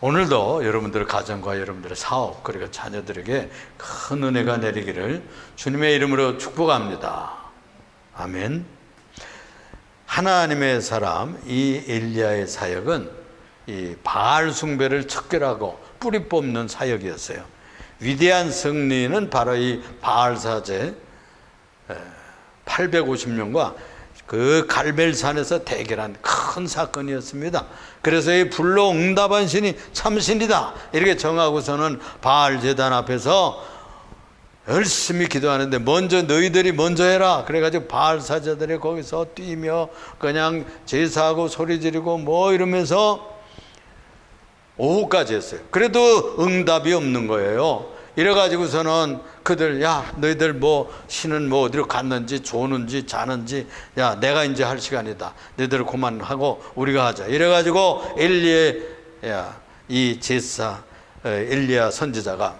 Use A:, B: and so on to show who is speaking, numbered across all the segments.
A: 오늘도 여러분들의 가정과 여러분들의 사업 그리고 자녀들에게 큰 은혜가 내리기를 주님의 이름으로 축복합니다. 아멘. 하나님의 사람 이 엘리야의 사역은 이 바알 숭배를 척결하고 뿌리 뽑는 사역이었어요. 위대한 승리는 바로 이 바알 사제 850명과 그 갈멜산에서 대결한 큰 사건이었습니다. 그래서 이 불로 응답한 신이 참신이다 이렇게 정하고서는 바알 제단 앞에서 열심히 기도하는데 먼저 너희들이 먼저 해라 그래가지고 바알 사제들이 거기서 뛰며 그냥 제사하고 소리 지르고 뭐 이러면서 오후까지 했어요. 그래도 응답이 없는 거예요. 이래가지고서는 그들 야 너희들 뭐 신은 뭐 어디로 갔는지 조는지 자는지 야 내가 이제 할 시간이다 너희들 그만하고 우리가 하자 이래가지고 엘리야 이 제사 엘리야 선지자가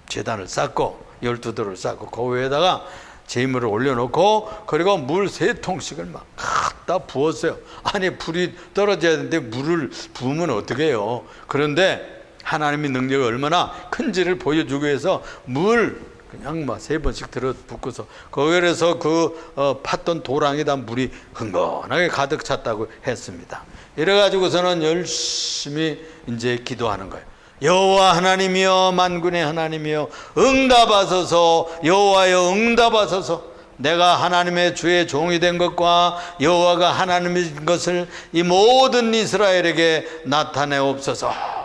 A: 제단을 쌓고 12돌을 쌓고 그 위에다가 제물을 올려놓고 그리고 물 3통씩을 막 갖다 부었어요. 아니 불이 떨어져야 되는데 물을 부으면 어떻게 해요. 그런데 하나님의 능력이 얼마나 큰지를 보여주기 위해서 물 그냥 막 3번씩 들어 붓고서 거기에서 팠던 도랑에다 물이 흥건하게 가득 찼다고 했습니다. 이래가지고서는 열심히 이제 기도하는 거예요. 여호와 하나님이여 만군의 하나님이여 응답하소서 여호와여 응답하소서 내가 하나님의 주의 종이 된 것과 여호와가 하나님인 것을 이 모든 이스라엘에게 나타내옵소서.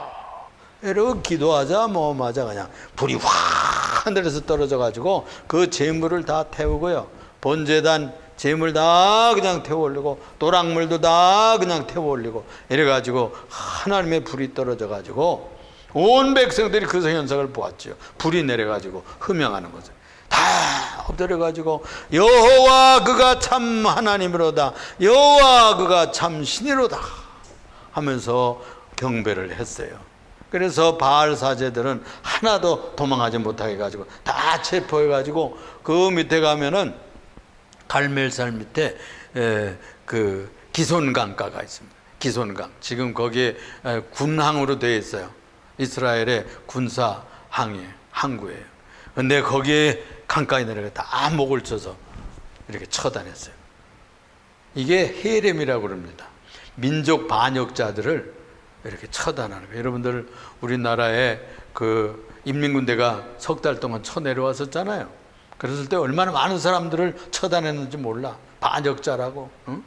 A: 이러고 기도하자 맞아 그냥 불이 확 하늘에서 떨어져 가지고 그 재물을 다 태우고요 번제단 재물 다 그냥 태워 올리고 도랑물도 다 그냥 태워 올리고 이래 가지고 하나님의 불이 떨어져 가지고 온 백성들이 그 현상을 보았죠. 불이 내려 가지고 흠양하는 것을 다 엎드려 가지고 여호와 그가 참 하나님이로다 여호와 그가 참 신이로다 하면서 경배를 했어요. 그래서 바알 사제들은 하나도 도망하지 못하게 가지고 다 체포해 가지고 그 밑에 가면은 갈멜산 밑에 그 기손강가가 있습니다. 기손강 지금 거기에 군항으로 되어 있어요. 이스라엘의 군사 항구예요. 근데 거기에 강가에 내려가 다 목을 쳐서 이렇게 처단했어요. 이게 헤렘이라고 그럽니다. 민족 반역자들을 이렇게 처단하는 거예요. 여러분들 우리나라에 그 인민군대가 석 달 동안 쳐내려왔었잖아요. 그랬을 때 얼마나 많은 사람들을 처단했는지 몰라. 반역자라고. 응?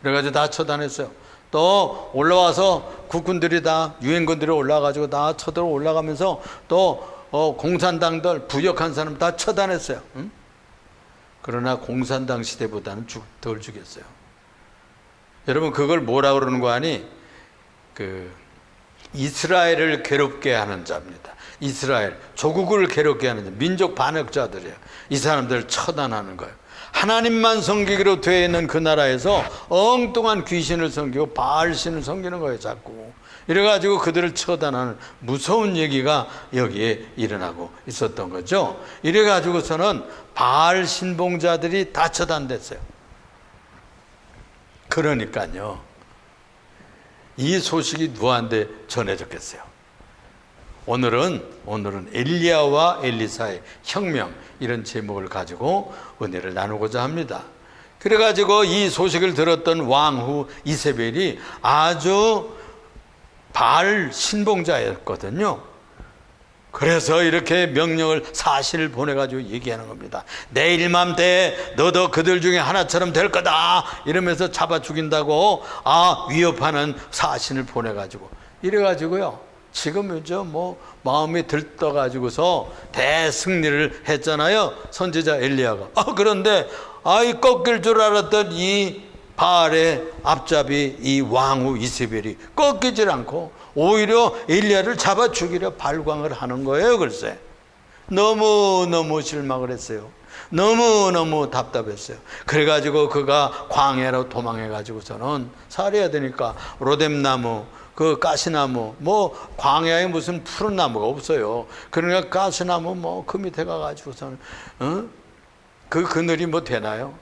A: 그래가지고 다 처단했어요. 또 올라와서 국군들이 다 유엔군들이 올라가지고 다 쳐들어 올라가면서 또 공산당들 부역한 사람 다 처단했어요. 응? 그러나 공산당 시대보다는 덜 죽였어요. 여러분 그걸 뭐라고 그러는 거 아니? 이스라엘을 괴롭게 하는 자입니다. 이스라엘 조국을 괴롭게 하는 자, 민족 반역자들이에요. 이 사람들을 처단하는 거예요. 하나님만 섬기기로 되어 있는 그 나라에서 엉뚱한 귀신을 섬기고 바알신을 섬기는 거예요. 자꾸 이래가지고 그들을 처단하는 무서운 얘기가 여기에 일어나고 있었던 거죠. 이래가지고서는 바알 신봉자들이 다 처단됐어요. 그러니까요 이 소식이 누구한테 전해졌겠어요. 오늘은 엘리야와 엘리사의 혁명 이런 제목을 가지고 은혜를 나누고자 합니다. 그래가지고 이 소식을 들었던 왕후 이세벨이 아주 바알 신봉자였거든요. 그래서 이렇게 명령을 사신을 보내가지고 얘기하는 겁니다. 내일 맘때 너도 그들 중에 하나처럼 될 거다 이러면서 잡아 죽인다고 위협하는 사신을 보내가지고 이래가지고요 지금 뭐 마음이 들떠가지고서 대승리를 했잖아요. 선지자 엘리야가. 그런데 꺾일 줄 알았던 이 바알의 앞잡이 이 왕후 이세벨이 꺾이질 않고 오히려 엘리야를 잡아 죽이려 발광을 하는 거예요. 글쎄 너무너무 실망을 했어요. 너무너무 답답했어요. 그래가지고 그가 광야로 도망해가지고서는 살해야 되니까 로뎀나무 그 가시나무 뭐 광야에 무슨 푸른 나무가 없어요. 그러니까 가시나무 그 밑에 가가지고서는 그 그늘이 뭐 되나요?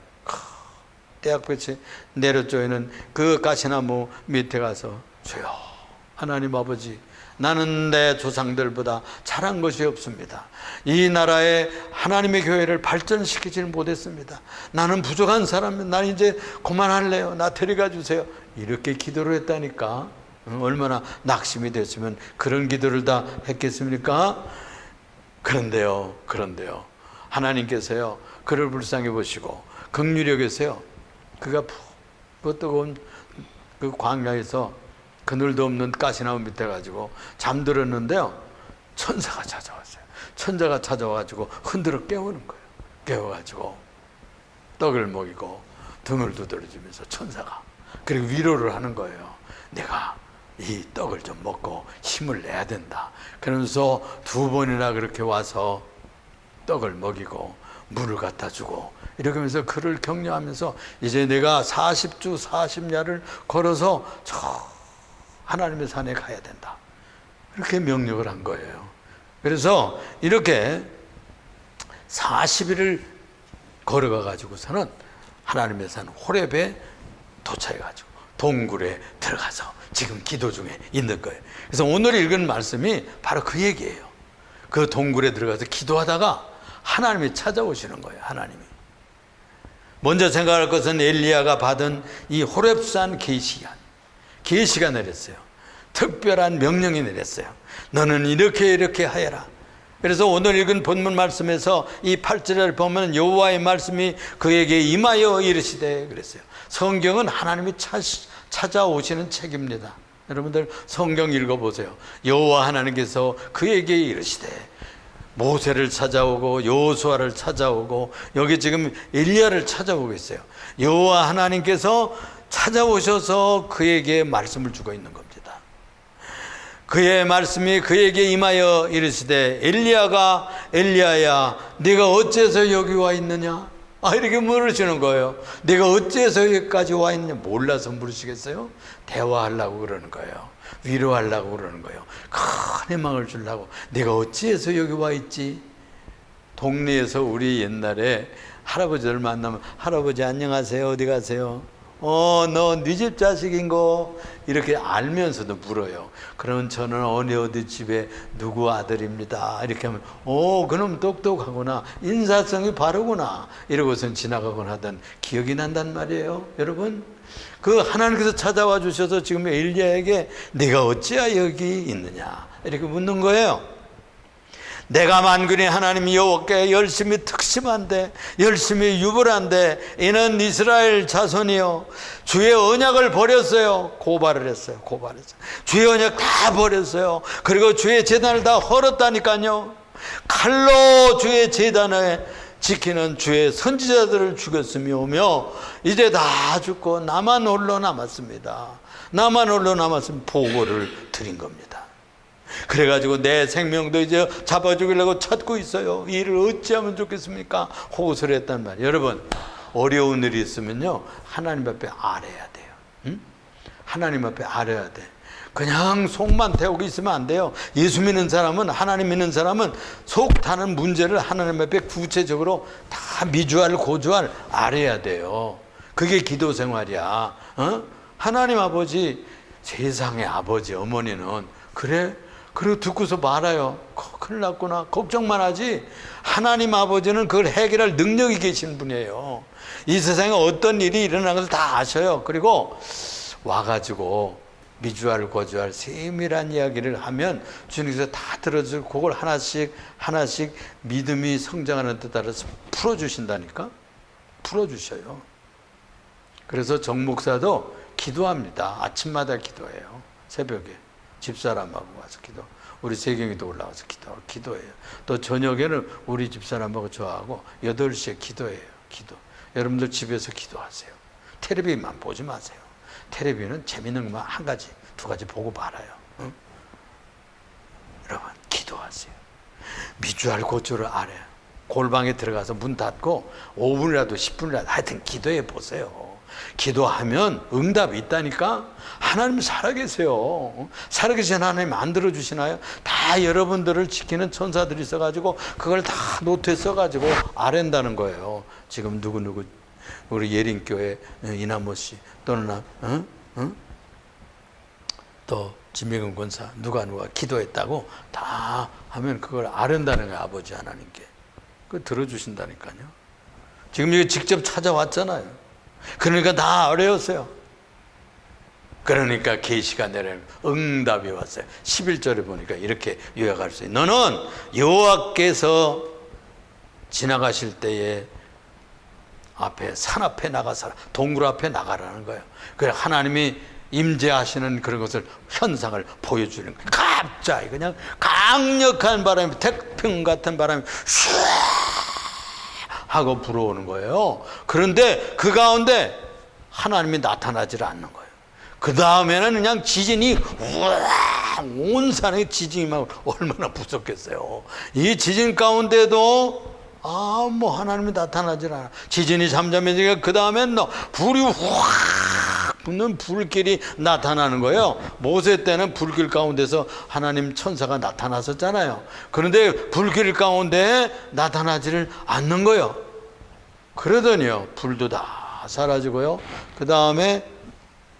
A: 떼약볕이 내려쪼이는 그 가시나무 밑에 가서 주여 하나님 아버지, 나는 내 조상들보다 잘한 것이 없습니다. 이 나라에 하나님의 교회를 발전시키지는 못했습니다. 나는 부족한 사람입니다. 난 이제 그만할래요. 나 데려가 주세요. 이렇게 기도를 했다니까. 얼마나 낙심이 됐으면 그런 기도를 다 했겠습니까? 그런데요, 하나님께서요, 그를 불쌍히 보시고 긍휼히 여기세요. 그가 그 뜨거운 그 광야에서 그늘도 없는 가시나무 밑에 가지고 잠들었는데요, 천사가 찾아왔어요. 천사가 찾아와가지고 흔들어 깨우는 거예요. 깨워가지고 떡을 먹이고 등을 두드려주면서 천사가, 그리고 위로를 하는 거예요. 내가 이 떡을 좀 먹고 힘을 내야 된다. 그러면서 2번이나 그렇게 와서 떡을 먹이고 물을 갖다 주고 이렇게 하면서 그를 격려하면서, 이제 내가 40주 40야를 걸어서 저 하나님의 산에 가야 된다. 이렇게 명령을 한 거예요. 그래서 이렇게 40일을 걸어가 가지고서는 하나님의 산 호렙에 도착해 가지고 동굴에 들어가서 지금 기도 중에 있는 거예요. 그래서 오늘 읽은 말씀이 바로 그 얘기예요. 그 동굴에 들어가서 기도하다가 하나님이 찾아오시는 거예요. 하나님이. 먼저 생각할 것은 엘리야가 받은 이 호렙산 계시가 내렸어요. 특별한 명령이 내렸어요. 너는 이렇게 하여라. 그래서 오늘 읽은 본문 말씀에서 이 8절을 보면 여호와의 말씀이 그에게 임하여 이르시되 그랬어요. 성경은 하나님이 찾아오시는 책입니다. 여러분들 성경 읽어보세요. 여호와 하나님께서 그에게 이르시되, 모세를 찾아오고 여호수아를 찾아오고 여기 지금 엘리야를 찾아오고 있어요. 여호와 하나님께서 찾아오셔서 그에게 말씀을 주고 있는 겁니다. 그의 말씀이 그에게 임하여 이르시되, 엘리야야 네가 어째서 여기 와 있느냐? 이렇게 물으시는 거예요. 네가 어째서 여기까지 와 있느냐? 몰라서 물으시겠어요? 대화하려고 그러는 거예요. 위로하려고 그러는 거예요. 큰 희망을 주려고. 내가 어찌해서 여기 와 있지? 동네에서 우리 옛날에 할아버지들 만나면, 할아버지 안녕하세요, 어디 가세요? 너 네 집 자식인고? 이렇게 알면서도 물어요. 그러면 저는 어디 집에 누구 아들입니다. 이렇게 하면 그놈 똑똑하구나, 인사성이 바르구나, 이러고선 지나가곤 하던 기억이 난단 말이에요. 여러분, 그 하나님께서 찾아와 주셔서 지금 엘리야에게 네가 어찌하여 여기 있느냐 이렇게 묻는 거예요. 내가 만군의 하나님 여호와께 열심히 특심한데, 열심히 유불한데, 이는 이스라엘 자손이요 주의 언약을 버렸어요. 고발을 했어요. 주의 언약 다 버렸어요. 그리고 주의 제단을 다 헐었다니까요. 칼로 주의 제단을 지키는 주의 선지자들을 죽였으며 이제 다 죽고 나만 홀로 남았습니다. 나만 홀로 남았으면 보고를 드린 겁니다. 그래가지고 내 생명도 이제 잡아 죽이려고 찾고 있어요. 이 일을 어찌하면 좋겠습니까? 호소를 했단 말이에요. 여러분, 어려운 일이 있으면요, 하나님 앞에 아뢰야 돼요. 응? 하나님 앞에 아뢰야 돼. 그냥 속만 태우고 있으면 안 돼요. 예수 믿는 사람은, 하나님 믿는 사람은 속 타는 문제를 하나님 앞에 구체적으로 다 미주알 고주알 아뢰야 돼요. 그게 기도 생활이야. 하나님 아버지, 세상의 아버지 어머니는 그리고 듣고서 말아요. 큰일 났구나, 걱정만 하지. 하나님 아버지는 그걸 해결할 능력이 계신 분이에요. 이 세상에 어떤 일이 일어나는 것을 다 아셔요. 그리고 와가지고 미주알 고주알 세밀한 이야기를 하면 주님께서 다 들어주고 그걸 하나씩 믿음이 성장하는 데 따라서 풀어주신다니까. 풀어주셔요. 그래서 정 목사도 기도합니다. 아침마다 기도해요. 새벽에 집사람하고 와서 기도, 우리 세경이도 올라와서 기도해요. 또 저녁에는 우리 집사람하고 저하고 8시에 기도해요. 여러분들 집에서 기도하세요. 텔레비만 보지 마세요. 텔레비는 재밌는 것만 한 가지, 두 가지 보고 말아요. 응? 여러분, 기도하세요. 미주알 고주를 아뢰요. 골방에 들어가서 문 닫고 5분이라도 10분이라도 하여튼 기도해 보세요. 기도하면 응답이 있다니까. 하나님 살아계세요. 살아계신 하나님 안 들어주시나요? 다 여러분들을 지키는 천사들이 있어가지고 그걸 다 노트에 써가지고 아랜다는 거예요. 지금 누구 우리 예린교회 이남모 씨 또는 또 진미경 권사 누가 기도했다고 다 하면 그걸 아른다는 거예요. 아버지 하나님께. 그거 들어주신다니까요. 지금 이거 직접 찾아왔잖아요. 그러니까 다 어려웠어요. 그러니까 계시가 내려 응답이 왔어요. 11절에 보니까 이렇게 요약할 수 있어요. 너는 여호와께서 지나가실 때에 앞에 산 앞에 나가서라, 동굴 앞에 나가라는 거예요. 그래 하나님이 임재하시는 그런 것을 현상을 보여주는 거예요. 갑자기 그냥 강력한 바람이, 태풍 같은 바람이 슈 하고 불어오는 거예요. 그런데 그 가운데 하나님이 나타나질 않는 거예요. 그 다음에는 그냥 지진이 온 산에 지진이 막 얼마나 무섭겠어요. 이 지진 가운데도 하나님이 나타나질 않아. 지진이 잠잠해지니까 그 다음엔 불이 확 붙는 불길이 나타나는 거예요. 모세 때는 불길 가운데서 하나님 천사가 나타났었잖아요. 그런데 불길 가운데 나타나지를 않는 거예요. 그러더니요, 불도 다 사라지고요. 그 다음에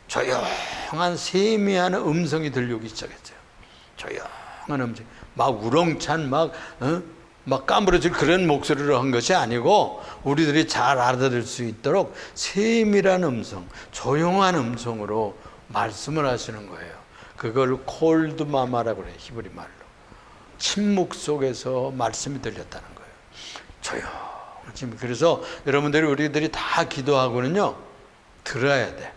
A: 조용한 세미한 음성이 들리기 시작했어요. 조용한 음성, 막 우렁찬 막 까무러질 그런 목소리로 한 것이 아니고 우리들이 잘 알아들을 수 있도록 세밀한 음성, 조용한 음성으로 말씀을 하시는 거예요. 그걸 콜드마마라고 그래요. 히브리 말로. 침묵 속에서 말씀이 들렸다는 거예요. 조용. 그래서 여러분들이 우리들이 다 기도하고는요, 들어야 돼.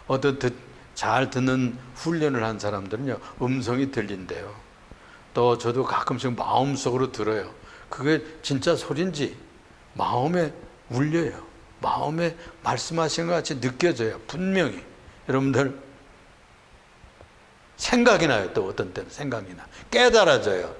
A: 어떤 잘 듣는 훈련을 한 사람들은요, 음성이 들린대요. 또 저도 가끔씩 마음속으로 들어요. 그게 진짜 소린지 마음에 울려요. 마음에 말씀하신 것 같이 느껴져요. 분명히. 여러분들 생각이 나요. 또 어떤 때는 생각이 나. 깨달아져요.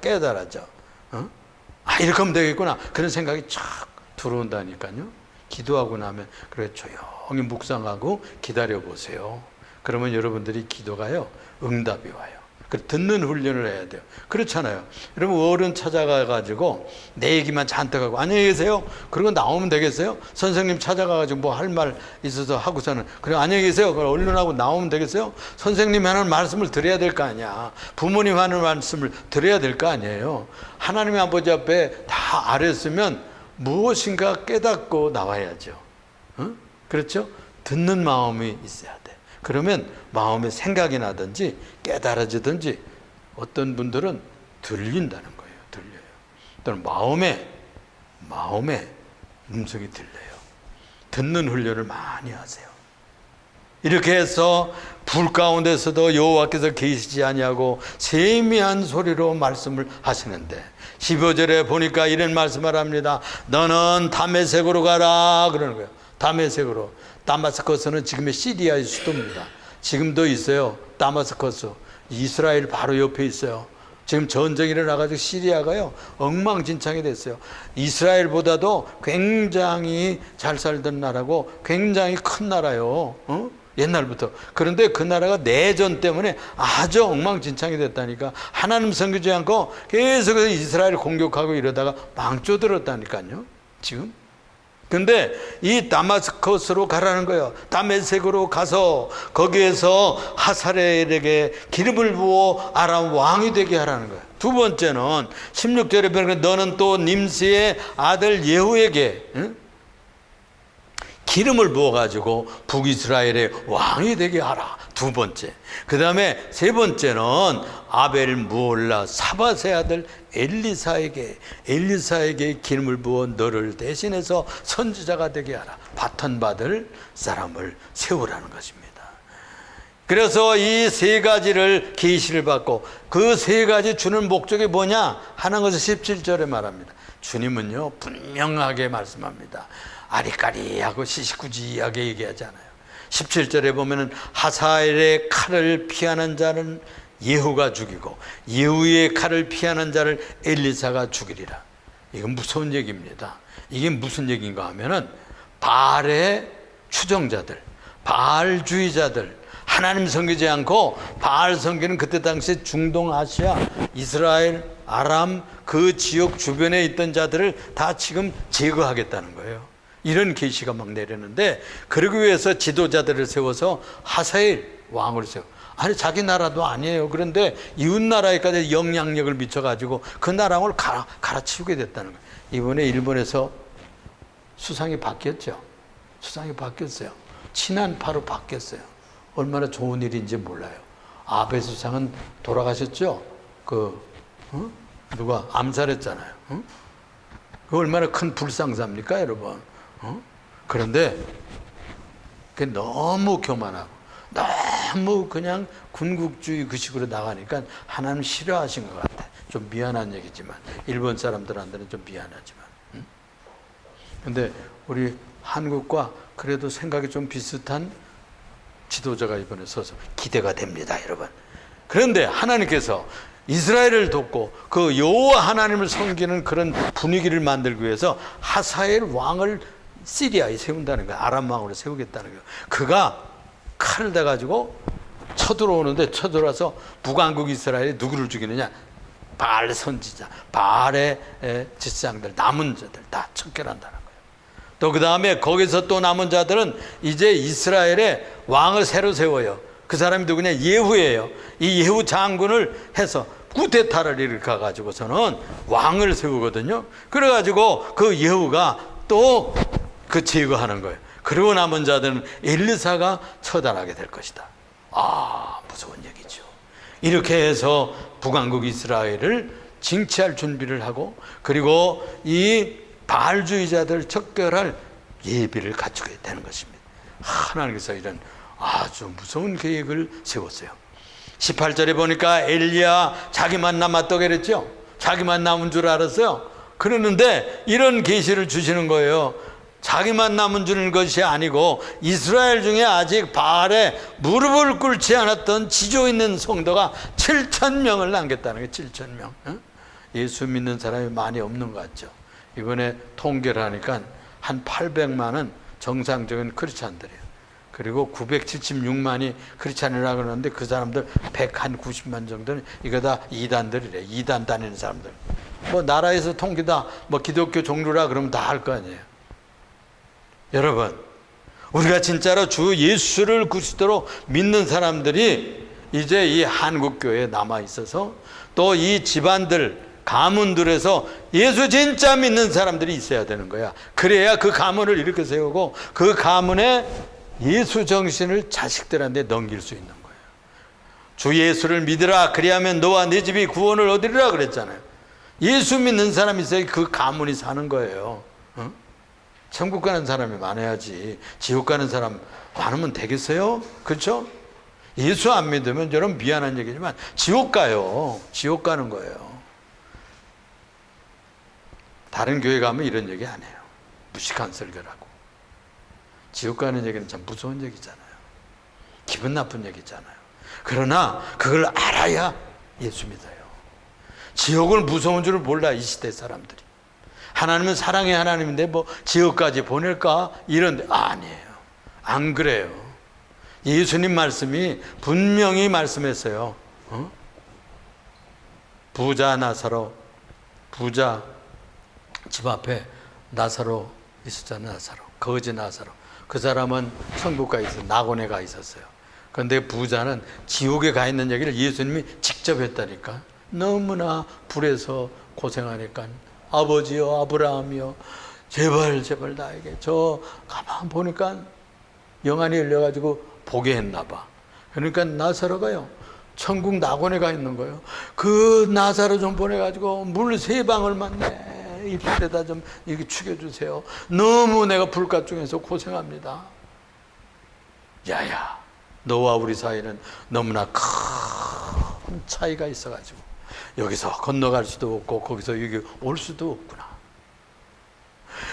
A: 이렇게 하면 되겠구나. 그런 생각이 쫙 들어온다니까요. 기도하고 나면 그래 조용히 묵상하고 기다려보세요. 그러면 여러분들이 기도가요, 응답이 와요. 듣는 훈련을 해야 돼요. 그렇잖아요. 여러분 어른 찾아가가지고 내 얘기만 잔뜩 하고 안녕히 계세요. 그러고 나오면 되겠어요? 선생님 찾아가가지고 뭐 할 말 있어서 하고서는 그래 안녕히 계세요. 그럼 얼른하고 나오면 되겠어요? 선생님이 하는 말씀을 드려야 될 거 아니야. 부모님 하는 말씀을 드려야 될 거 아니에요. 하나님의 아버지 앞에 다 알았으면 무엇인가 깨닫고 나와야죠. 그렇죠? 듣는 마음이 있어야 돼. 그러면 마음에 생각이 나든지 깨달아지든지 어떤 분들은 들린다는 거예요. 들려요. 또는 마음에 음성이 들려요. 듣는 훈련을 많이 하세요. 이렇게 해서 불 가운데서도 여호와께서 계시지 아니하고 세미한 소리로 말씀을 하시는데 15절에 보니까 이런 말씀을 합니다. 너는 다메섹으로 가라 그러는 거예요. 다메섹으로. 다마스커스는 지금의 시리아의 수도입니다. 지금도 있어요. 다마스커스. 이스라엘 바로 옆에 있어요. 지금 전쟁이 일어나가지고 시리아가요, 엉망진창이 됐어요. 이스라엘보다도 굉장히 잘 살던 나라고 굉장히 큰 나라요. 옛날부터. 그런데 그 나라가 내전 때문에 아주 엉망진창이 됐다니까. 하나님 섬기지 않고 계속해서 이스라엘을 공격하고 이러다가 망쳐들었다니까요. 지금. 근데 이 다마스커스로 가라는 거예요. 다메섹으로 가서 거기에서 하사엘에게 기름을 부어 아람 왕이 되게 하라는 거예요. 두 번째는 16절에 보니까 너는 또 님스의 아들 예후에게 기름을 부어가지고 북이스라엘의 왕이 되게 하라. 두 번째. 그 다음에 세 번째는 아벨 무올라 사밧의 아들 엘리사에게 기름을 부어 너를 대신해서 선지자가 되게 하라. 바턴받을 사람을 세우라는 것입니다. 그래서 이 세 가지를 계시를 받고 그 세 가지 주는 목적이 뭐냐 하는 것을 17절에 말합니다. 주님은요 분명하게 말씀합니다. 아리까리하고 시시구지하게 얘기하잖아요. 17절에 보면은 하사엘의 칼을 피하는 자는 예후가 죽이고 예후의 칼을 피하는 자를 엘리사가 죽이리라. 이건 무서운 얘기입니다. 이게 무슨 얘기인가 하면은 바알의 추종자들, 바알주의자들, 하나님 섬기지 않고 바알 섬기는 그때 당시 중동 아시아, 이스라엘, 아람 그 지역 주변에 있던 자들을 다 지금 제거하겠다는 거예요. 이런 계시가 막 내렸는데 그러기 위해서 지도자들을 세워서 하사엘 왕을 세워. 아니 자기 나라도 아니에요. 그런데 이웃 나라에까지 영향력을 미쳐가지고 그 나라를 갈아치우게 됐다는 거예요. 이번에 일본에서 수상이 바뀌었죠. 수상이 바뀌었어요. 친한파로 바뀌었어요. 얼마나 좋은 일인지 몰라요. 아베 수상은 돌아가셨죠. 누가 암살했잖아요. 그 얼마나 큰 불상사입니까, 여러분? 그런데 그게 너무 교만하고 너무 그냥 군국주의 그 식으로 나가니까 하나님 싫어하신 것 같아. 좀 미안한 얘기지만 일본 사람들한테는 좀 미안하지만. 근데 우리 한국과 그래도 생각이 좀 비슷한 지도자가 이번에 서서 기대가 됩니다, 여러분. 그런데 하나님께서 이스라엘을 돕고 그 여호와 하나님을 섬기는 그런 분위기를 만들기 위해서 하사엘 왕을 시리아에 세운다는 거예요. 아람 왕으로 세우겠다는 거예요. 그가 칼을 대가지고 쳐들어오는데 쳐들어와서 북왕국 이스라엘이 누구를 죽이느냐? 바알 선지자, 바알의 제사장들, 남은 자들 다 척결한다는 거예요. 또 그 다음에 거기서 또 남은 자들은 이제 이스라엘의 왕을 새로 세워요. 그 사람이 누구냐? 예후예요. 이 예후 장군을 해서 쿠데타를 일으켜 가지고서는 왕을 세우거든요. 그래가지고 그 예후가 또 그 제거하는 거예요. 그리고 남은 자들은 엘리사가 처단하게 될 것이다. 무서운 얘기죠. 이렇게 해서 북왕국 이스라엘을 징치할 준비를 하고, 그리고 이 바알주의자들 척결할 예비를 갖추게 되는 것입니다. 하나님께서 이런 아주 무서운 계획을 세웠어요. 18절에 보니까 엘리야 자기만 남았다고 그랬죠. 자기만 남은 줄 알았어요. 그러는데 이런 계시를 주시는 거예요. 자기만 남은 주는 것이 아니고 이스라엘 중에 아직 바알에 무릎을 꿇지 않았던 지조 있는 성도가 7,000명을 남겼다는 거예요. 7,000명. 예수 믿는 사람이 많이 없는 것 같죠. 이번에 통계를 하니까 한 800만은 정상적인 크리스찬들이에요. 그리고 976만이 크리스찬이라고 그러는데 그 사람들 190만 정도는 이거 다 이단들이래. 이단 다니는 사람들. 뭐 나라에서 통계다 뭐 기독교 종류라 그러면 다 할 거 아니에요. 여러분, 우리가 진짜로 주 예수를 그리스도로 믿는 사람들이 이제 이 한국교회에 남아 있어서 또 이 집안들, 가문들에서 예수 진짜 믿는 사람들이 있어야 되는 거야. 그래야 그 가문을 이렇게 세우고 그 가문에 예수 정신을 자식들한테 넘길 수 있는 거예요. 주 예수를 믿으라. 그리하면 너와 네 집이 구원을 얻으리라 그랬잖아요. 예수 믿는 사람이 있어야 그 가문이 사는 거예요. 천국 가는 사람이 많아야지 지옥 가는 사람 많으면 되겠어요? 그렇죠? 예수 안 믿으면 여러분 미안한 얘기지만 지옥 가요. 지옥 가는 거예요. 다른 교회 가면 이런 얘기 안 해요. 무식한 설교라고. 지옥 가는 얘기는 참 무서운 얘기잖아요. 기분 나쁜 얘기잖아요. 그러나 그걸 알아야 예수 믿어요. 지옥을 무서운 줄을 몰라, 이 시대 사람들이. 하나님은 사랑의 하나님인데 뭐 지옥까지 보낼까? 이런데 아니에요. 안 그래요. 예수님 말씀이 분명히 말씀했어요. 부자 나사로, 부자 집 앞에 나사로 있었잖아요. 나사로, 거지 나사로. 그 사람은 천국 가 있어요. 낙원에 가 있었어요. 그런데 부자는 지옥에 가 있는 얘기를 예수님이 직접 했다니까. 너무나 불에서 고생하니까 아버지요, 아브라함이요, 제발 나에게, 저 가만 보니까 영안이 열려가지고 보게 했나 봐. 그러니까 나사로가요 천국 낙원에 가 있는 거예요. 그 나사로 좀 보내가지고 물 3방울만 내 입술에다 좀 이렇게 죽여주세요. 너무 내가 불가 중에서 고생합니다. 야야, 너와 우리 사이는 너무나 큰 차이가 있어가지고 여기서 건너갈 수도 없고 거기서 여기 올 수도 없구나.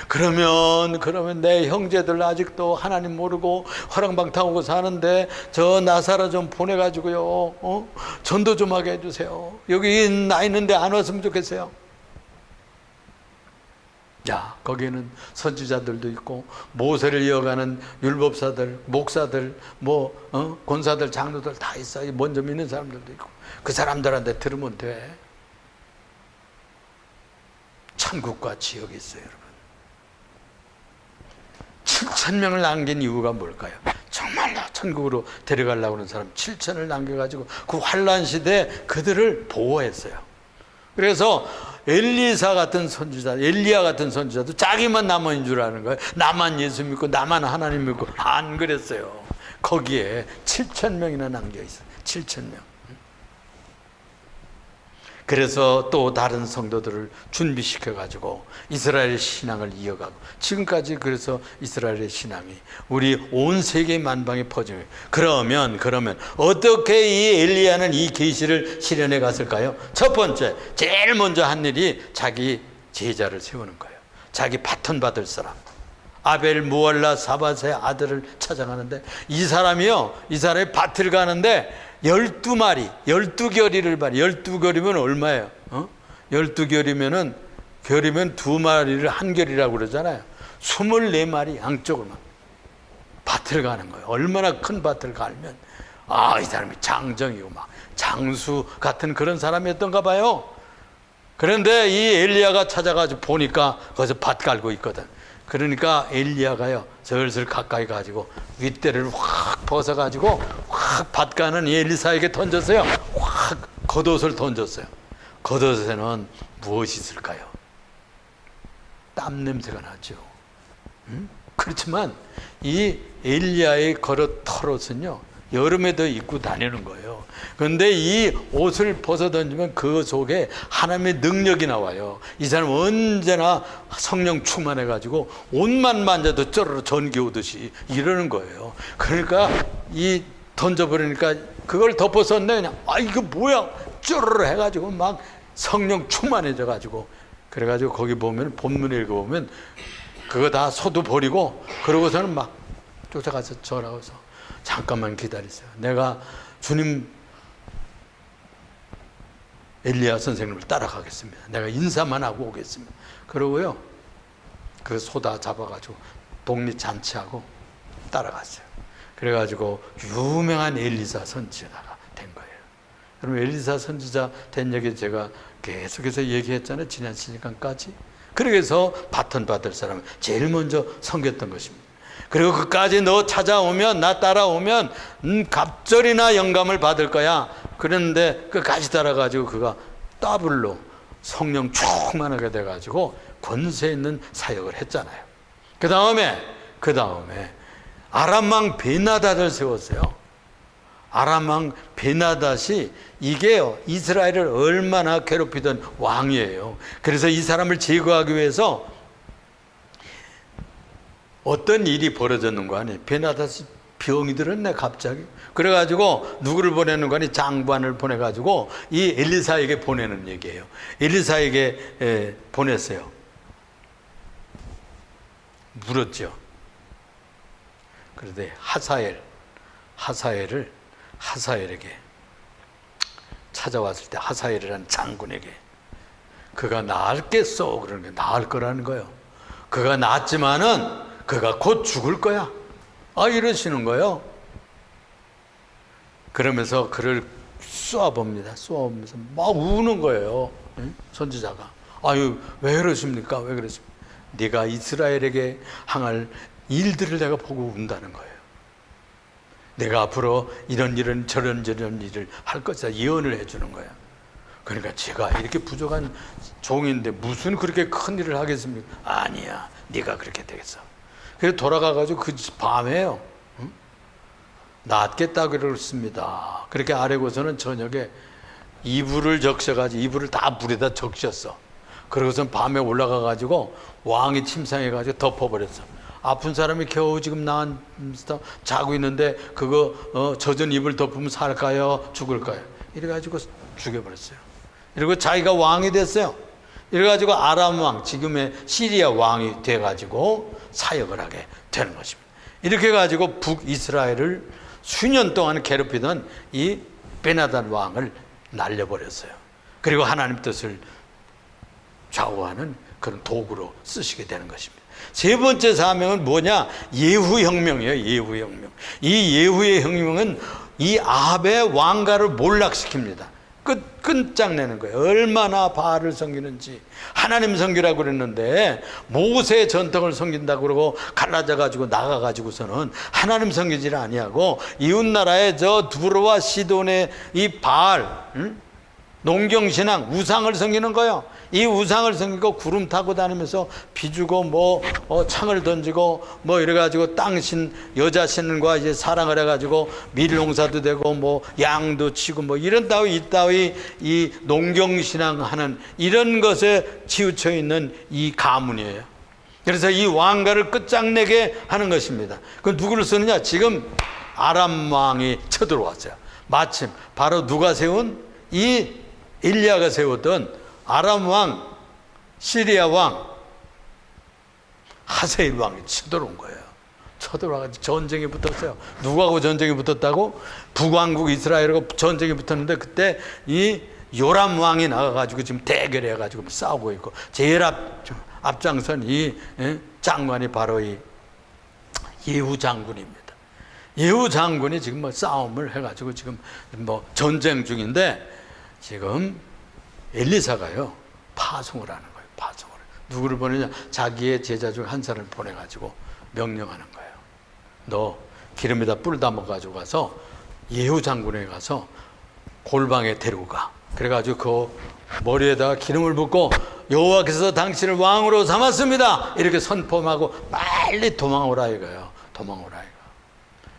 A: 그러면 내 형제들 아직도 하나님 모르고 허랑방탕하고 사는데 저 나사로 좀 보내가지고요, 전도 좀 하게 해주세요. 여기 나 있는데 안 왔으면 좋겠어요. 야, 거기에는 선지자들도 있고 모세를 이어가는 율법사들, 목사들, 권사들, 장로들 다 있어요. 먼저 믿는 사람들도 있고. 그 사람들한테 들으면 돼. 천국과 지옥이 있어요, 여러분. 7,000명을 남긴 이유가 뭘까요? 정말로 천국으로 데려가려고 하는 사람 7천을 남겨가지고 그 환란 시대에 그들을 보호했어요. 그래서 엘리사 같은 선지자, 엘리야 같은 선지자도 자기만 남은 줄 아는 거예요. 나만 예수 믿고 나만 하나님 믿고. 안 그랬어요. 거기에 7천 명이나 남겨 있어요. 7천 명. 그래서 또 다른 성도들을 준비시켜가지고 이스라엘의 신앙을 이어가고, 지금까지 그래서 이스라엘의 신앙이 우리 온 세계 만방에 퍼져요. 그러면 어떻게 이 엘리야는 이 계시를 실현해 갔을까요? 첫 번째, 제일 먼저 한 일이 자기 제자를 세우는 거예요. 자기 바톤 받을 사람. 아벨 무알라 사밧의 아들을 찾아가는데, 이 사람이 밭을 가는데 12마리, 12겨리를 봐. 12겨리면 얼마예요? 12겨리면 2마리를 한 겨리라고 그러잖아요. 24마리 양쪽으로만 밭을 가는 거예요. 얼마나 큰 밭을 갈면, 이 사람이 장정이고 막 장수 같은 그런 사람이었던가 봐요. 그런데 이 엘리야가 찾아가지고 보니까 거기서 밭 갈고 있거든. 그러니까 엘리야가요, 슬슬 가까이 가지고 윗대를 확 벗어가지고 확 밭 가는 이 엘리사에게 던졌어요. 확 겉옷을 던졌어요. 겉옷에는 무엇이 있을까요? 땀 냄새가 나죠. 그렇지만 이 엘리야의 겉옷은요, 여름에도 입고 다니는 거예요. 그런데 이 옷을 벗어 던지면 그 속에 하나님의 능력이 나와요. 이 사람 언제나 성령 충만해가지고 옷만 만져도 쩌르르 전기 오듯이 이러는 거예요. 그러니까 이 던져버리니까 그걸 덮어섰는데 그냥 이거 뭐야 쩌르르 해가지고 막 성령 충만해져가지고, 그래가지고 거기 보면 본문에 읽어보면 그거 다 소도 버리고 그러고서는 막 쫓아가서 전화해서 잠깐만 기다리세요. 내가 주님 엘리야 선생님을 따라가겠습니다. 내가 인사만 하고 오겠습니다. 그러고요, 그 소다 잡아가지고 독립잔치하고 따라갔어요. 그래가지고 유명한 엘리사 선지자가 된 거예요. 그럼 엘리사 선지자 된 얘기 제가 계속해서 얘기했잖아요. 지난 시간까지. 그래서 바톤 받을 사람을 제일 먼저 섬겼던 것입니다. 그리고 그까지 너 찾아오면, 나 따라오면 갑절이나 영감을 받을 거야. 그런데 끝까지 따라가지고 그가 더블로 성령 충만하게 돼가지고 권세 있는 사역을 했잖아요. 그 다음에 아람 왕 베나닷을 세웠어요. 아람 왕 베나닷이 이게요, 이스라엘을 얼마나 괴롭히던 왕이에요. 그래서 이 사람을 제거하기 위해서 어떤 일이 벌어졌는 거 아니에요. 베나닷이 병이 들었네 갑자기. 그래가지고 누구를 보내는 거 아니, 장관을 보내가지고 이 엘리사에게 보내는 얘기예요. 엘리사에게 보냈어요. 물었죠. 그런데 하사엘에게 찾아왔을 때, 하사엘이라는 장군에게 그가 나았겠어 그러는 게 나을 거라는 거예요. 그가 나았지만은 그가 곧 죽을 거야. 이러시는 거예요. 그러면서 그를 쏘아봅니다. 쏘아보면서 막 우는 거예요. 선지자가. 왜 그러십니까? 왜 그러십니까? 네가 이스라엘에게 항할 일들을 내가 보고 운다는 거예요. 내가 앞으로 이런 저런 일을 할 것이다 예언을 해주는 거야. 그러니까 제가 이렇게 부족한 종인데 무슨 그렇게 큰 일을 하겠습니까? 아니야, 네가 그렇게 되겠어. 그래서 돌아가가지고 그 밤에요, 낫겠다 그랬습니다. 그렇게 아래고서는 저녁에 이불을 적셔가지고 이불을 다 물에다 적셨어. 그러고선 밤에 올라가가지고 왕이 침상해가지고 덮어버렸어. 아픈 사람이 겨우 지금 나앉아서 자고 있는데 그거 젖은 이불 덮으면 살까요? 죽을까요? 이래가지고 죽여버렸어요. 그리고 자기가 왕이 됐어요. 이래가지고 아람 왕, 지금의 시리아 왕이 돼가지고 사역을 하게 되는 것입니다. 이렇게 해가지고 북이스라엘을 수년 동안 괴롭히던 이 베나닷 왕을 날려버렸어요. 그리고 하나님 뜻을 좌우하는 그런 도구로 쓰시게 되는 것입니다. 세 번째 사명은 뭐냐? 예후혁명이에요. 예후혁명. 이 예후의 혁명은 이 아합의 왕가를 몰락시킵니다. 끝장내는 거예요. 얼마나 바알을 섬기는지. 하나님 섬기라고 그랬는데 모세 전통을 섬긴다고 그러고 갈라져 가지고 나가 가지고서는 하나님 섬기지를 아니하고 이웃나라의 저 두로와 시돈의 이 바알, 농경신앙, 우상을 섬기는 거예요. 이 우상을 섬기고 구름 타고 다니면서 비주고 창을 던지고 이래가지고 땅신 여자신과 이제 사랑을 해가지고 밀농사도 되고 양도 치고 이런 따위 이 따위 이 농경신앙 하는 이런 것에 치우쳐 있는 이 가문이에요. 그래서 이 왕가를 끝장내게 하는 것입니다. 그 누구를 쓰느냐? 지금 아람 왕이 쳐들어왔어요. 마침 바로 누가 세운 이 엘리야가 세웠던 아람 왕, 시리아 왕, 하세일 왕이 쳐들어온 거예요. 쳐들어와가지고 전쟁이 붙었어요. 누구하고 전쟁이 붙었다고? 북왕국 이스라엘하고 전쟁이 붙었는데 그때 이 요람 왕이 나가가지고 지금 대결해가지고 싸우고 있고 제일 앞장선 이 장관이 바로 이 예후 장군입니다. 예후 장군이 지금 싸움을 해가지고 지금 전쟁 중인데 지금 엘리사가요 파송을 하는 거예요. 파송을 누구를 보내냐? 자기의 제자 중 한 사람을 보내가지고 명령하는 거예요. 너 기름에다 뿔 담아 가지고 가서 예후 장군에 가서 골방에 데리고 가. 그래가지고 그 머리에다가 기름을 붓고 여호와께서 당신을 왕으로 삼았습니다 이렇게 선포하고 빨리 도망오라 이거예요. 도망오라 이거.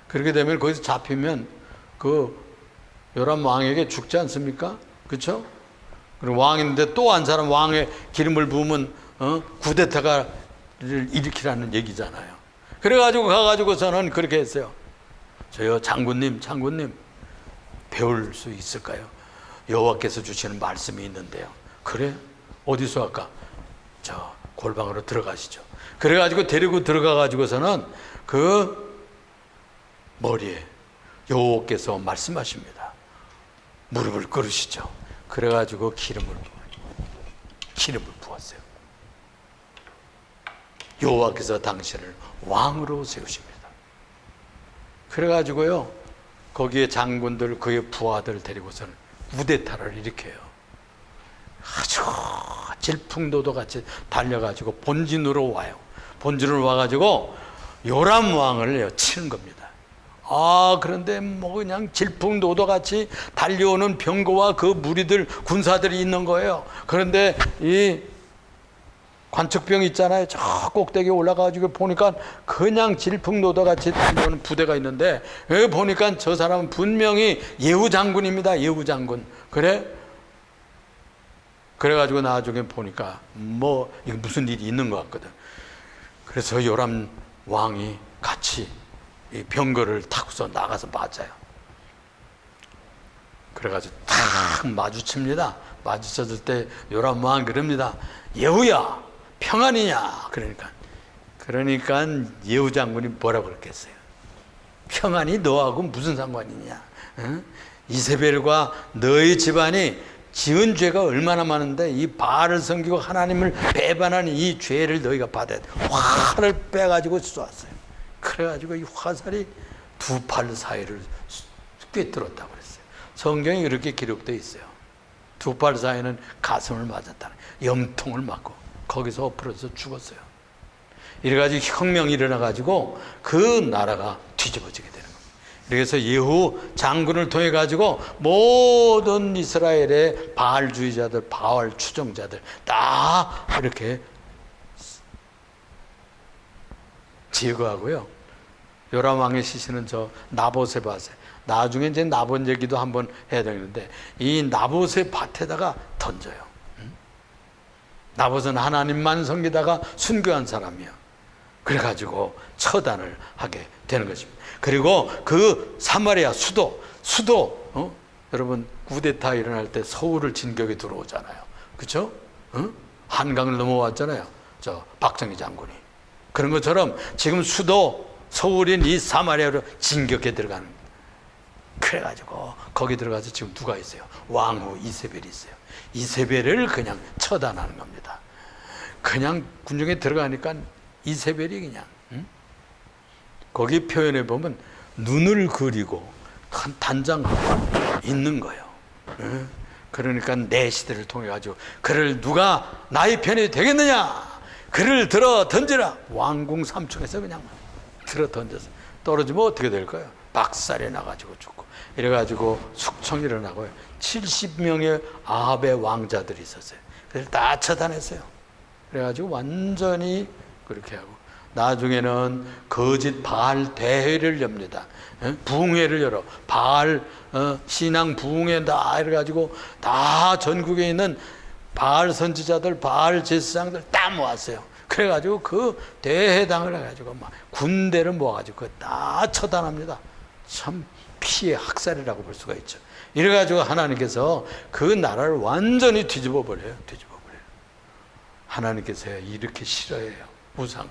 A: 그렇게 되면 거기서 잡히면 그 요람 왕에게 죽지 않습니까? 그렇죠? 그리고 왕인데 또 한 사람 왕의 기름을 부으면 구데타가 일으키라는 얘기잖아요. 그래가지고 가가지고서는 그렇게 했어요. 저요 장군님 배울 수 있을까요? 여호와께서 주시는 말씀이 있는데요. 그래? 어디서 할까? 저 골방으로 들어가시죠. 그래가지고 데리고 들어가가지고서는 그 머리에 여호와께서 말씀하십니다. 무릎을 꿇으시죠. 그래가지고 기름을 부었어요. 여호와께서 당신을 왕으로 세우십니다. 그래가지고요 거기에 장군들 그의 부하들 데리고서는 구데타를 일으켜요. 아주 질풍노도 같이 달려가지고 본진으로 와요. 본진으로 와가지고 요람 왕을 치는 겁니다. 그런데 그냥 질풍노도 같이 달려오는 병거와 그 무리들 군사들이 있는 거예요. 그런데 이 관측병 있잖아요. 저 꼭대기에 올라가가지고 보니까 그냥 질풍노도 같이 달려오는 부대가 있는데 여기 보니까 저 사람은 분명히 예후 장군입니다. 예후 장군. 그래가지고 나중에 보니까 이거 무슨 일이 있는 것 같거든. 그래서 요람 왕이 같이 이 병거를 타고서 나가서 맞아요. 그래가지고 탁 마주칩니다. 마주쳤을 때 요람 왕 그럽니다. 예후야 평안이냐? 그러니까 예후 장군이 뭐라고 그랬겠어요? 평안이 너하고 무슨 상관이냐? 응? 이세벨과 너희 집안이 지은 죄가 얼마나 많은데 이 바알을 섬기고 하나님을 배반하는 이 죄를 너희가 받아야 돼. 활을 빼가지고 쏘았어요. 그래가지고 이 화살이 두 팔 사이를 꿰뚫었다고 그랬어요. 성경이 그렇게 기록되어 있어요. 두 팔 사이는 가슴을 맞았다는, 염통을 맞고 거기서 엎어져서 죽었어요. 이래가지고 혁명이 일어나가지고 그 나라가 뒤집어지게 되는 겁니다. 그래서 예후 장군을 통해 가지고 모든 이스라엘의 바알주의자들, 바알 추종자들 다 이렇게 제거하고요. 요람 왕의 시신은 저 나봇의 밭에, 나중에 이제 나봇 얘기도 한번 해야 되는데 이 나봇의 밭에다가 던져요. 나봇은 하나님만 섬기다가 순교한 사람이에요. 그래가지고 처단을 하게 되는 것입니다. 그리고 그 사마리아 수도 여러분 구데타 일어날 때 서울을 진격에 들어오잖아요. 그렇죠? 한강을 넘어왔잖아요. 저 박정희 장군이. 그런 것처럼 지금 수도 서울인 이 사마리아로 진격해 들어가는 겁니다. 그래가지고 거기 들어가서 지금 누가 있어요? 왕후 이세벨이 있어요. 이세벨을 그냥 처단하는 겁니다. 그냥 군중에 들어가니까 이세벨이 그냥 거기 표현해 보면 눈을 그리고 단장하고 있는 거예요. 그러니까 내 시대를 통해 가지고 그를 누가 나의 편이 되겠느냐, 그를 들어 던지라. 왕궁 삼층에서 그냥 들어 던져서 떨어지면 어떻게 될까요? 박살이 나가지고 죽고. 이래가지고 숙청이 일어나고요. 70명의 아합의 왕자들이 있었어요. 그래서 다 처단했어요. 그래가지고 완전히 그렇게 하고, 나중에는 거짓 바알 대회를 엽니다. 부흥회를 열어. 바알 신앙 부흥회다 이래가지고 다 전국에 있는 바알 선지자들, 바알 제사장들 다 모았어요. 그래가지고 그 대회당을 해가지고 막 군대를 모아가지고 그거 다 처단합니다. 참 피해 학살이라고 볼 수가 있죠. 이래가지고 하나님께서 그 나라를 완전히 뒤집어 버려요. 하나님께서 이렇게 싫어해요, 우상을.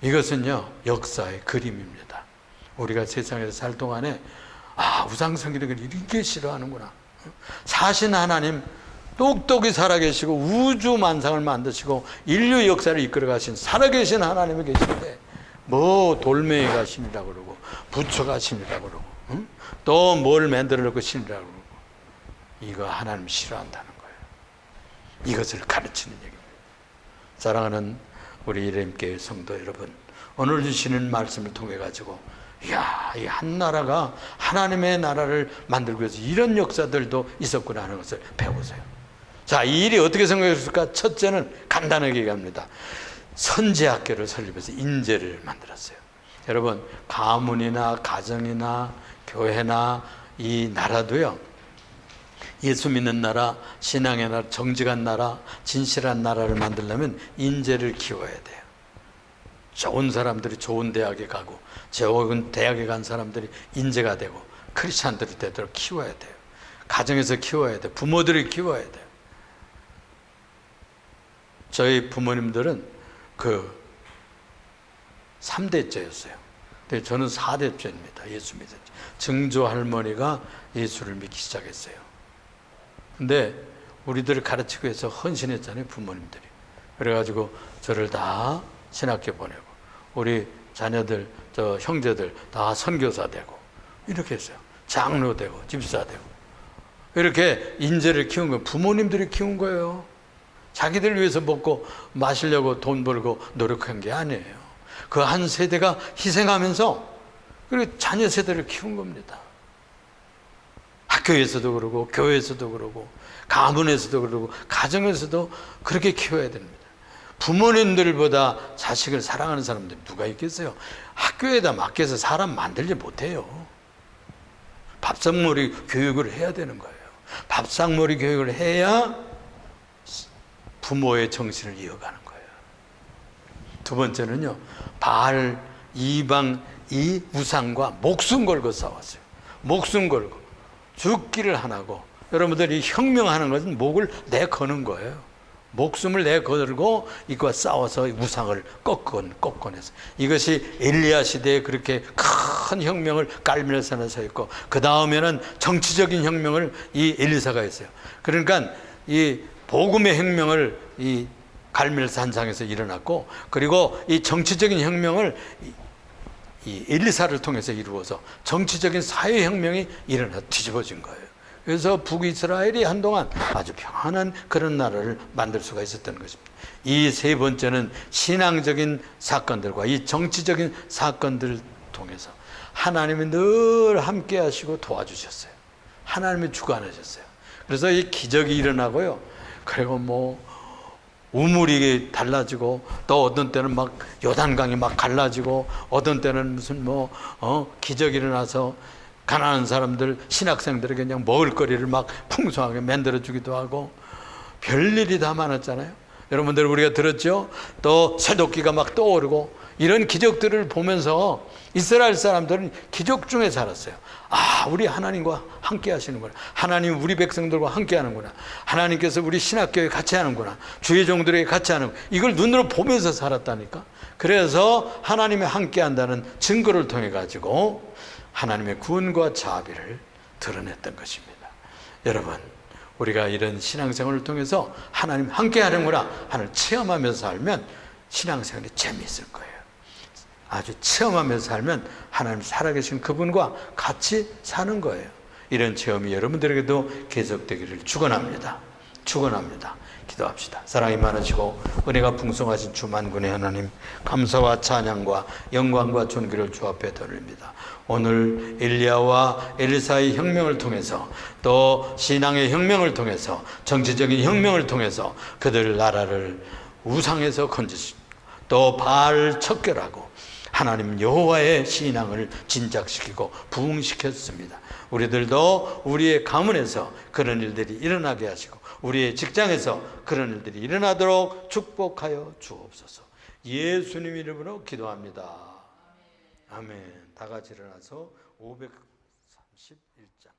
A: 이것은요, 역사의 그림입니다. 우리가 세상에서 살 동안에 우상 섬기는 걸 이렇게 싫어하는구나. 사신 하나님 똑똑히 살아계시고 우주 만상을 만드시고 인류 역사를 이끌어 가신 살아계신 하나님이 계신데 뭐 돌멩이가 신이라고 그러고 부처가 신이라고 그러고 또 뭘 만들어 놓고 신이라고 그러고, 이거 하나님 싫어한다는 거예요. 이것을 가르치는 얘기입니다. 사랑하는 우리 이렘교회 성도 여러분, 오늘 주시는 말씀을 통해 가지고 이 한 나라가 하나님의 나라를 만들기 위해서 이런 역사들도 있었구나 하는 것을 배우세요. 자, 이 일이 어떻게 생겼을까? 첫째는 간단하게 얘기합니다. 선제학교를 설립해서 인재를 만들었어요. 여러분, 가문이나 가정이나 교회나 이 나라도요, 예수 믿는 나라, 신앙의 나라, 정직한 나라, 진실한 나라를 만들려면 인재를 키워야 돼요. 좋은 사람들이 좋은 대학에 가고, 좋은 대학에 간 사람들이 인재가 되고, 크리스찬들이 되도록 키워야 돼요. 가정에서 키워야 돼요. 부모들이 키워야 돼요. 저희 부모님들은 그 3대째였어요. 근데 저는 4대째입니다. 예수 믿었죠. 증조 할머니가 예수를 믿기 시작했어요. 근데 우리들을 가르치기 위해서 헌신했잖아요, 부모님들이. 그래가지고 저를 다 신학교 보내고, 우리 자녀들, 저 형제들 다 선교사 되고, 이렇게 했어요. 장로 되고, 집사 되고. 이렇게 인재를 키운 건 부모님들이 키운 거예요. 자기들 위해서 먹고 마시려고 돈 벌고 노력한 게 아니에요. 그 한 세대가 희생하면서 그리고 자녀 세대를 키운 겁니다. 학교에서도 그러고, 교회에서도 그러고, 가문에서도 그러고, 가정에서도 그렇게 키워야 됩니다. 부모님들보다 자식을 사랑하는 사람들이 누가 있겠어요? 학교에다 맡겨서 사람 만들지 못해요. 밥상머리 교육을 해야 되는 거예요. 밥상머리 교육을 해야 부모의 정신을 이어가는 거예요. 두 번째는요, 바알, 이방, 이 우상과 목숨 걸고 싸웠어요. 목숨 걸고 죽기를 하나고, 여러분들이 혁명하는 것은 목을 내거는 거예요. 목숨을 내걸고 이것과 싸워서 우상을 꺾어내서, 이것이 엘리야 시대에 그렇게 큰 혁명을 깔멜산에서 했고, 그 다음에는 정치적인 혁명을 이 엘리사가 했어요. 그러니까 이 복음의 혁명을 이 갈멜산상에서 일어났고, 그리고 이 정치적인 혁명을 이 엘리사를 통해서 이루어서 정치적인 사회혁명이 일어나 뒤집어진 거예요. 그래서 북이스라엘이 한동안 아주 평안한 그런 나라를 만들 수가 있었던 것입니다. 이 세 번째는 신앙적인 사건들과 이 정치적인 사건들을 통해서 하나님이 늘 함께 하시고 도와주셨어요. 하나님이 주관하셨어요. 그래서 이 기적이 일어나고요, 그리고 뭐 우물이 달라지고, 또 어떤 때는 막 요단강이 막 갈라지고, 어떤 때는 무슨 기적이 일어나서 가난한 사람들, 신학생들에게 그냥 먹을 거리를 막 풍성하게 만들어 주기도 하고, 별일이 다 많았잖아요. 여러분들 우리가 들었죠? 또 새도끼가 막 떠오르고, 이런 기적들을 보면서 이스라엘 사람들은 기적 중에 살았어요. 우리 하나님과 함께 하시는구나. 하나님 우리 백성들과 함께 하는구나. 하나님께서 우리 신학교에 같이 하는구나. 주의 종들에게 같이 하는구나. 이걸 눈으로 보면서 살았다니까. 그래서 하나님이 함께 한다는 증거를 통해 가지고 하나님의 구원과 자비를 드러냈던 것입니다. 여러분, 우리가 이런 신앙생활을 통해서 하나님 함께 하는구나 하늘 체험하면서 살면 신앙생활이 재미있을 거예요. 아주 체험하면서 살면 하나님 살아계신 그분과 같이 사는 거예요. 이런 체험이 여러분들에게도 계속되기를 축원합니다. 축원합니다. 기도합시다. 사랑이 많으시고 은혜가 풍성하신 주 만군의 하나님, 감사와 찬양과 영광과 존귀를 주 앞에 드립니다. 오늘 엘리야와 엘리사의 혁명을 통해서, 또 신앙의 혁명을 통해서, 정치적인 혁명을 통해서 그들 나라를 우상에서 건지시고 또 바알 척결하고 하나님 여호와의 신앙을 진작시키고 부흥시켰습니다. 우리들도 우리의 가문에서 그런 일들이 일어나게 하시고 우리의 직장에서 그런 일들이 일어나도록 축복하여 주옵소서. 예수님 이름으로 기도합니다. 아멘. 다 같이 일어나서 531장